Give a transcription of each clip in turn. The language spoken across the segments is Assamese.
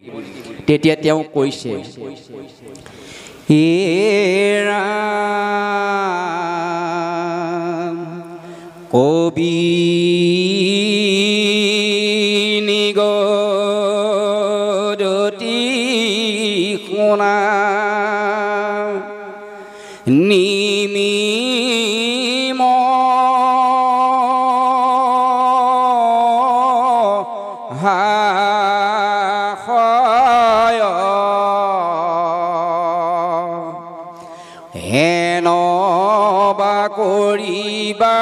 তেতিয়া তেওঁ কৈছে, হে ৰাম কবি নিগদতি শুনা নিমিম হায় হেন বা কৰিবা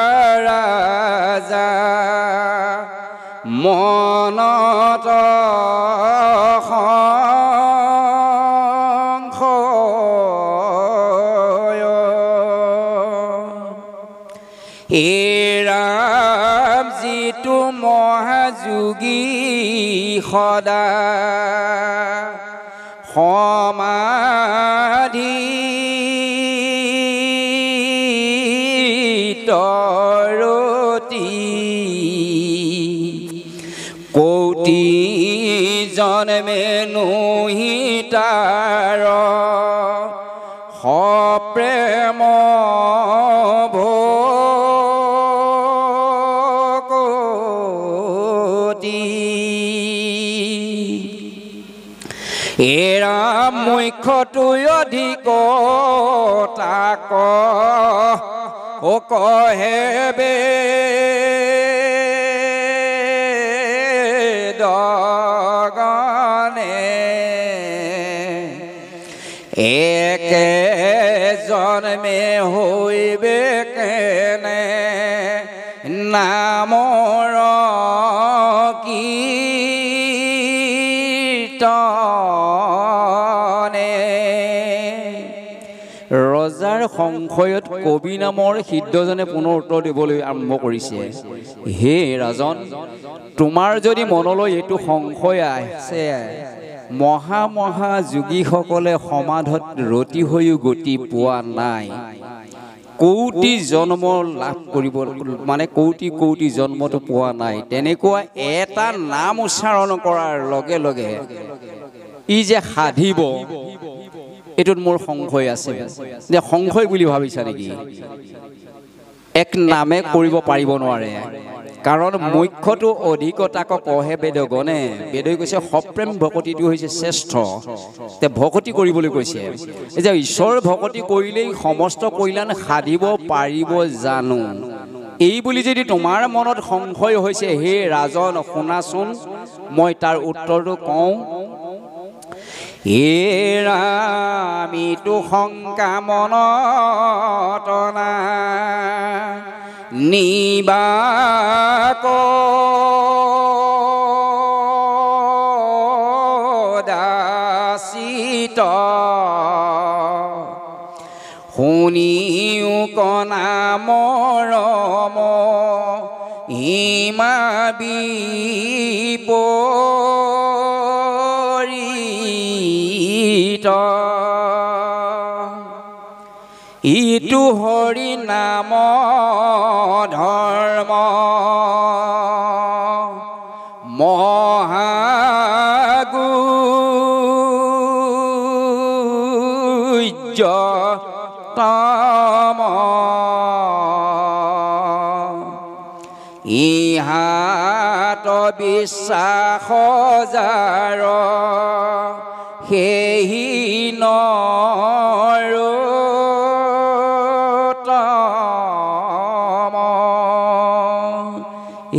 ৰাজা মনত হে ৰাম যিটো মহাযোগী সদা সমাধি তৰতি কৌটি জন্মে নোহিতাৰ সপ্ৰেম এৰা মুখ্যটো অধিক তাক কহে বেদগণে একে জন্মে হৈবে কেনে নামৰ ৰজাৰ সংশয়ত কবি নামৰ সিদ্ধজনে পুনৰ উত্তৰ দিবলৈ আৰম্ভ কৰিছে, হে ৰাজন তোমাৰ যদি মনলৈ এইটো সংশয় আছে মহা যোগীসকলে সমাধত ৰতি হৈও গতি পোৱা নাই, কৌটি জন্ম লাভ কৰিব মানে কৌটি জন্মটো পোৱা নাই, তেনেকুৱা এটা নাম উচ্চাৰণ কৰাৰ লগে লগে ই যে সাধিব এইটোত মোৰ সংশয় আছে। যে সংশয় বুলি ভাবিছা নেকি? এক নামে কৰিব পাৰিব নোৱাৰে, কাৰণ মুখ্যটো অধিকতাক কহে বেদগণে। বেদই কৈছে সপ্ৰেম ভকতিটো হৈছে শ্ৰেষ্ঠ, তে ভকতি কৰিবলৈ কৈছে। যে ঈশ্বৰ ভকতি কৰিলেই সমস্ত কল্যাণ সাধিব পাৰিব জানো, এই বুলি যদি তোমাৰ মনত সংশয় হৈছে, হে ৰাজন শুনাচোন মই তাৰ উত্তৰটো কওঁ। হে ৰামিতো শংকা মনত নিবাক দাসিত শুনিও কনা মৰম হিমা ইটো হৰি নাম ধৰ্ম মহাগুজ্যতম ইহাত বিশ্বাস যাৰ সেহি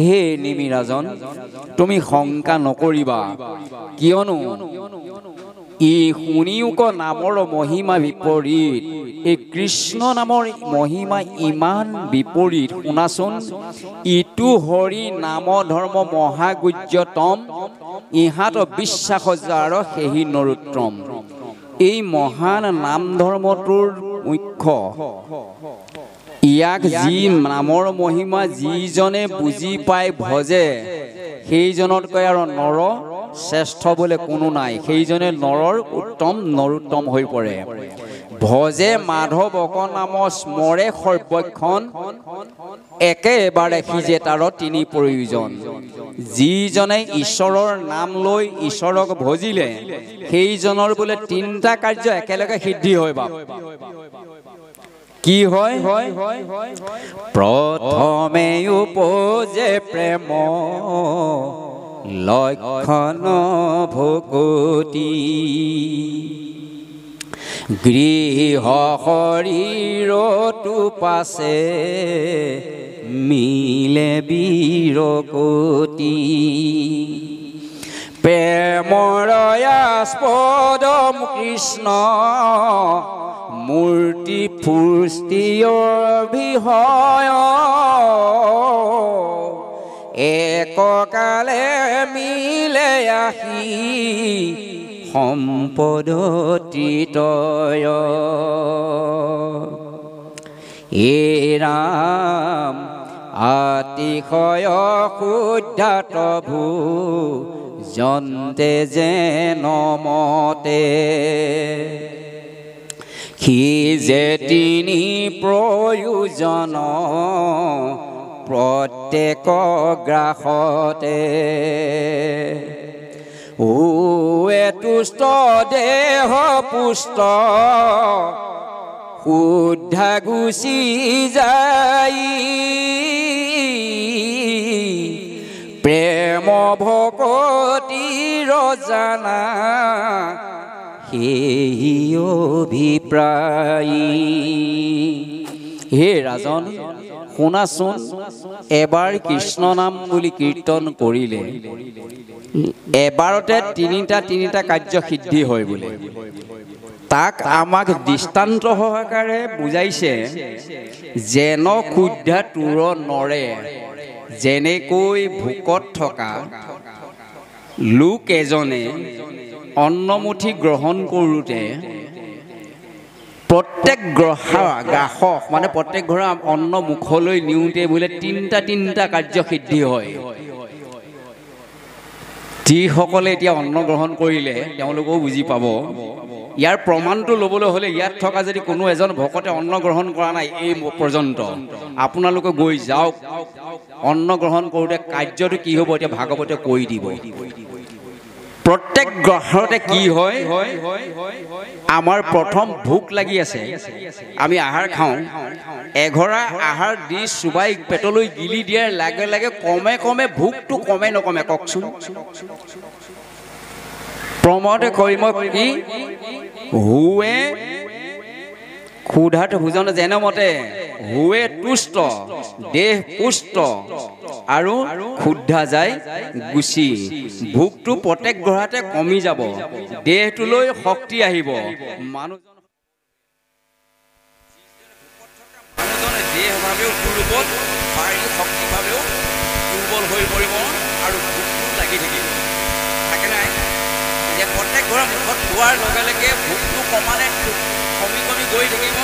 হে নিমিৰাজন তুমি শংকা নকৰিবা, কিয়নো ই শুনিওক নামৰ মহিমা বিপৰীত। এই কৃষ্ণ নামৰ মহিমা ইমান বিপৰীত। শুনাচোন, ইটো হৰি নাম ধৰ্ম মহাগুজ্যতম ইহাত বিশ্বাস যাৰ সেহি নৰোত্তম। এই মহান নাম ধৰ্মটোৰ মুখ্য, ইয়াক যি নামৰ মহিমা যিজনে বুজি পাই ভজে সেইজনতকৈ আৰু নৰ শ্ৰেষ্ঠ বোলে কোনো নাই, সেইজনে নৰৰ উত্তম নৰোত্তম হৈ পৰে। ভজে মাধৱক নাম স্মৰে সৰ্বক্ষণ একেবাৰে সিজে তাৰ তিনি প্ৰয়োজন। যিজনে ঈশ্বৰৰ নাম লৈ ঈশ্বৰক ভজিলে সেইজনৰ বোলে তিনিটা কাৰ্য একেলগে সিদ্ধি হয় বাপ কি হয় প্ৰথমে উপজে প্ৰেম লক্ষণ ভকতি গৃহ শৰীৰতো পাছে মিলে বীৰকতি প্ৰেমৰ আস্পদম কৃষ্ণ মূৰ্তি পুষ্টিঅভিহয় এককালে মিলে আহি সম্পদতিতয় এ ৰাম আতিশয় শুদ্ধতভু জন্তে যেন মতে সি যে তিনি প্ৰয়োজন প্ৰত্যেক গ্ৰাসতে তুষ্ট দেহ পুষ্ট শুদ্ধা গুচি যাই প্ৰেম ভকতিৰ জানা সেই অভিপ্ৰায়ী হে ৰাজন শুনাচোন এবাৰ কৃষ্ণ নাম বুলি কীৰ্তন কৰিলে এবাৰতে তিনিটা কাৰ্য সিদ্ধি হয় বোলে তাক আমাক দৃষ্টান্ত সহকাৰে বুজাইছে যেন ক্ষুধা তুৰ নৰে যেনেকৈ ভোকত থকা লোক এজনে অন্নমুঠি গ্ৰহণ কৰোঁতে প্ৰত্যেক গ্ৰাহক মানে প্ৰত্যেক ঘৰৰ অন্ন মুখলৈ নিওঁতে বোলে তিনিটা কাৰ্য সিদ্ধি হয় যিসকলে এতিয়া অন্ন গ্ৰহণ কৰিলে তেওঁলোকেও বুজি পাব ইয়াৰ প্ৰমাণটো ল'বলৈ হ'লে ইয়াত থকা যদি কোনো এজন ভকতে অন্ন গ্ৰহণ কৰা নাই এই পৰ্যন্ত আপোনালোকে গৈ যাওক অন্ন গ্ৰহণ কৰোঁতে কাৰ্যটো কি হ'ব এতিয়া ভাগৱতে কৈ দিব প্ৰত্যেক গ্ৰহতে কি হয় আমাৰ প্ৰথম ভোক লাগি আছে আমি আহাৰ খাওঁ এঘৰা আহাৰ দি চুবাই পেটলৈ গিলি দিয়াৰ লাগে লাগে কমে ভোকটো কমে নকমে কওকচোন প্ৰমতে কৰিম কি হুৱে ক্ষুধাত ভোজন যেনমতে হুৱে তুষ্ট দেহ পুষ্ট আৰু ক্ষুধা যায় গুচি ভোকটো প্ৰত্যেক ঘৰতে কমি যাব দেহটোলৈ শক্তি আহিব মানুহজনে দেহভাৱেও দুৰ্বল শাৰীৰিক শক্তিভাৱেও দুৰ্বল হৈ পৰিব আৰু ভোকটো লাগি থাকিব থাকে নাই যে প্ৰত্যেক ঘৰৰ মুখত খোৱাৰ লগে লগে ভোকটো কমি গৈ থাকিব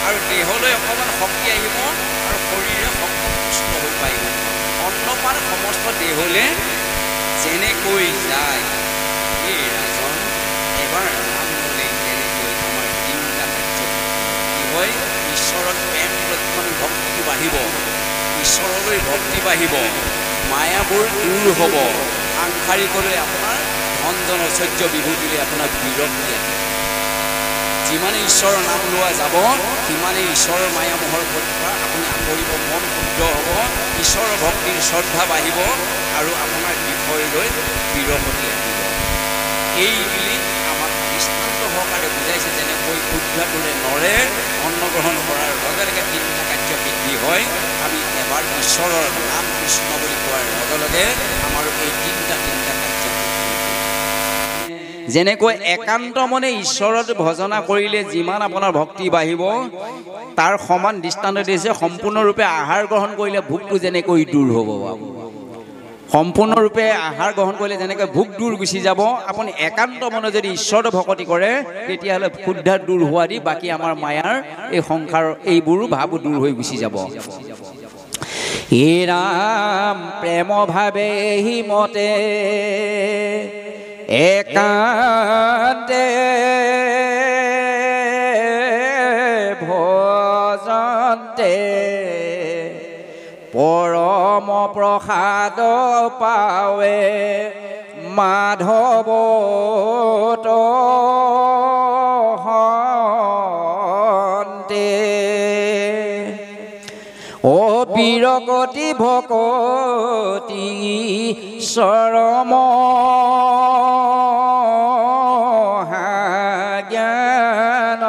আৰু দেহলৈ অকণমান শক্তি আহিব আৰু শৰীৰে শক্তি পুষ্ট হৈ পাৰিব অন্নপান সমস্ত দেহলৈ যেনেকৈ যায় এই ৰাজন এবাৰ নাম ল'লে তেনেকৈ আমাৰ তিনিটা কাৰ্য কি হয় ঈশ্বৰত প্ৰেম লক্ষণ ভক্তি বাঢ়িব ঈশ্বৰলৈ ভক্তি বাঢ়িব মায়াবোৰ দূৰ হ'ব সাংসাৰিকলৈ আপোনাৰ ধন জন ঐশ্বৰ্য বিভূতিলৈ আপোনাৰ বিৰক্তি আহিব যিমানে ঈশ্বৰৰ নাম লোৱা যাব সিমানে ঈশ্বৰৰ মায়ামোহৰ পৰা আপুনি আঁতৰিব মন শুদ্ধ হ'ব ঈশ্বৰৰ ভক্তিৰ শ্ৰদ্ধা বাঢ়িব আৰু আপোনাৰ বিষয়লৈ বিৰক্তি আহিব এই বুলি আমাক দৃষ্টান্ত সহকাৰে বুজাইছে যেনেকৈ ক্ষুধাটোৰে নৰে অন্ন গ্ৰহণ কৰাৰ লগে লগে তিনিটা কাৰ্য সিদ্ধি হয় আমি এবাৰ ঈশ্বৰৰ নাম কৃষ্ণ বুলি কোৱাৰ লগে লগে আমাৰ এই তিনিটা কাৰ্য যেনেকৈ একান্ত মনে ঈশ্বৰত ভজনা কৰিলে যিমান আপোনাৰ ভক্তি বাঢ়িব তাৰ সমান দৃষ্টান্ত দিছে সম্পূৰ্ণৰূপে আহাৰ গ্ৰহণ কৰিলে ভোকটো যেনেকৈ দূৰ হ'ব সম্পূৰ্ণৰূপে আহাৰ গ্ৰহণ কৰিলে যেনেকৈ ভোক দূৰ গুচি যাব আপুনি একান্ত মনে যদি ঈশ্বৰৰ ভক্তি কৰে তেতিয়াহ'লে ক্ষুধা দূৰ হোৱা দি বাকী আমাৰ মায়াৰ এই সংসাৰৰ এইবোৰো ভাবো দূৰ হৈ গুচি যাব হে ৰাম প্ৰেম ভাৱে হিমতে একান্তে ভজন্তে পৰম প্ৰসাদ পাৱ পাৱে মাধৱ হন্তে ও বিৰকতি ভকতি চৰম জ্ঞান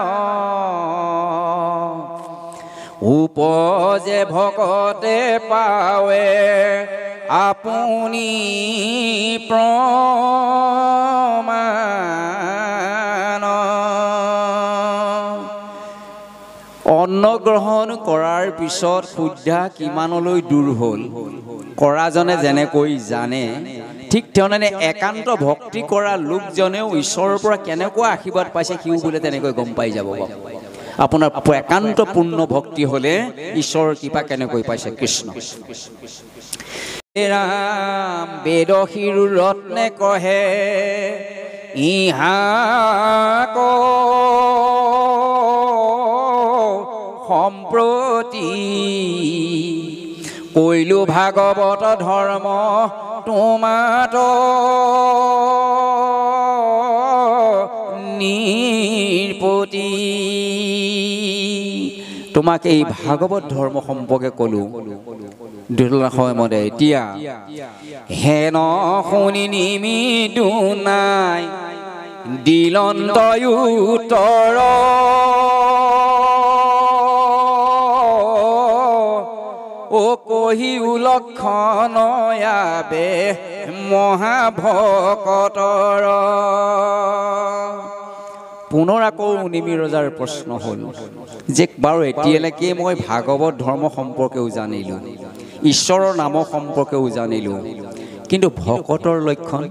উপজে ভকতে পাৱে আপুনি প্ৰমাণ অন্ন গ্ৰহণ কৰাৰ পিছত শুদ্ধা কিমানলৈ দূৰ হ'ল কৰাজনে যেনেকৈ জানে ঠিক তেনেনে একান্ত ভক্তি কৰা লোকজনেও ঈশ্বৰৰ পৰা কেনেকুৱা আশীৰ্বাদ পাইছে সিও বোলে তেনেকৈ গম পাই যাব আপোনাৰ একান্ত পূৰ্ণ ভক্তি হলে ঈশ্বৰৰ কৃপা কেনেকৈ পাইছে কৃষ্ণ ৰাম বেদ শিৰো ৰত্নে কহে ইহাক সম্প্ৰতি কৈলো ভাগৱত ধৰ্ম তোমাত নিৰপতি তোমাক এই ভাগৱত ধৰ্ম সম্পৰ্কে কলো সময়মতে এতিয়া হেন শুনি নিমিদু নাই দিলন্তয়ুতৰ ও কহি উলক্ষণয়াবে মহাভকতৰ পুনৰ আকৌ নিমি ৰজাৰ প্ৰশ্ন হ'ল যে বাৰু এতিয়ালৈকে মই ভাগৱত ধৰ্ম সম্পৰ্কেও জানিলোঁ ঈশ্বৰৰ নামৰ সম্পৰ্কেও জানিলোঁ কিন্তু ভকতৰ লক্ষণ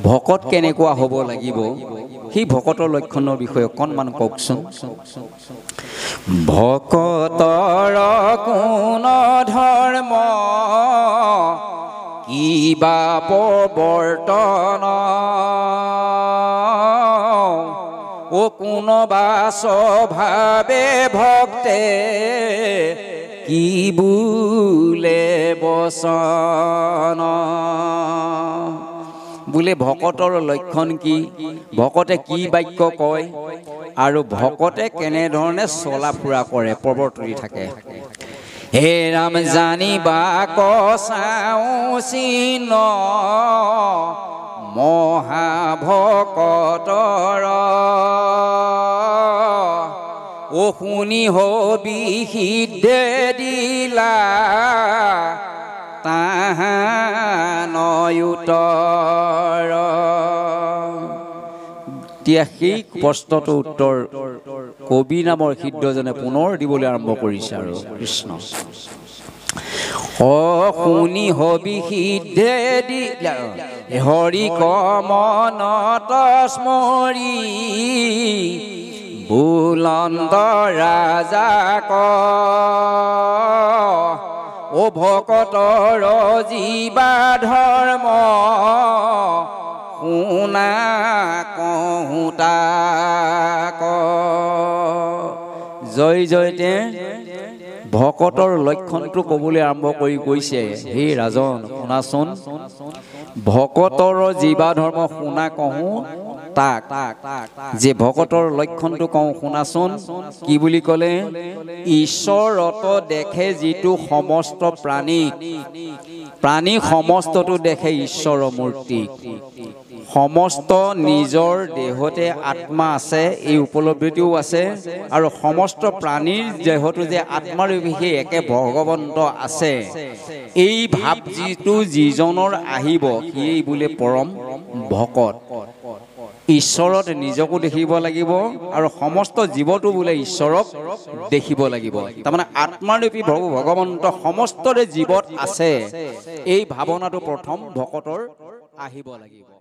ভকত কেনেকুৱা হ'ব লাগিব সেই ভকতৰ লক্ষণৰ বিষয়ে অকণমান কওকচোন ভকতৰ কোন ধৰ্ম কিবা প্ৰৱৰ্তন ও কোনোবা স্বভাৱে ভক্তে কি বোলে বচন বোলে ভকতৰ লক্ষণ কি ভকতে কি বাক্য কয় আৰু ভকতে কেনেধৰণে চলা ফুৰা কৰে প্ৰৱৰ্তৰি থাকে হে ৰাম জানিবা কচাওঁ চিন মহাভকতৰ ও শুনি হবি সিদ্ধে দিলা তাহানয়ুতৰ এতিয়া সেই প্ৰশ্নটোৰ উত্তৰ কবি নামৰ সিদ্ধজনে পুনৰ দিবলৈ আৰম্ভ কৰিছে আৰু কৃষ্ণ ও শুনি হবি সিদ্ধে দিলা হৰি কমনত স্মৰি বুলন্দ ৰাজাক ও ভকতৰ জীৱা ধৰ্ম শুনা কহুতাক জয় জয়তে ভকতৰ লক্ষণটো ক'বলৈ আৰম্ভ কৰি কৈছে হে ৰাজন শুনাচোন ভকতৰ জীৱা ধৰ্ম শুনা কহো তাক যে ভকতৰ লক্ষণটো কওঁ শুনাচোন কি বুলি ক'লে ঈশ্বৰত দেখে যিটো সমস্ত প্ৰাণী সমস্তটো দেখে ঈশ্বৰৰ মূৰ্তি সমস্ত নিজৰ দেহতে আত্মা আছে এই উপলব্ধিও আছে আৰু সমস্ত প্ৰাণীৰ দেহটো যে আত্মাৰ সেই একে ভগৱন্ত আছে এই ভাৱ যিটো যিজনৰ আহিব সেই বোলে পৰম ভকত ঈশ্বৰত নিজকো দেখিব লাগিব আৰু সমস্ত জীৱটো বোলে ঈশ্বৰক দেখিব লাগিব তাৰমানে আত্মাৰূপী ভগৱন্ত সমস্তৰে জীৱত আছে এই ভাৱনাটো প্ৰথম ভকতৰ আহিব লাগিব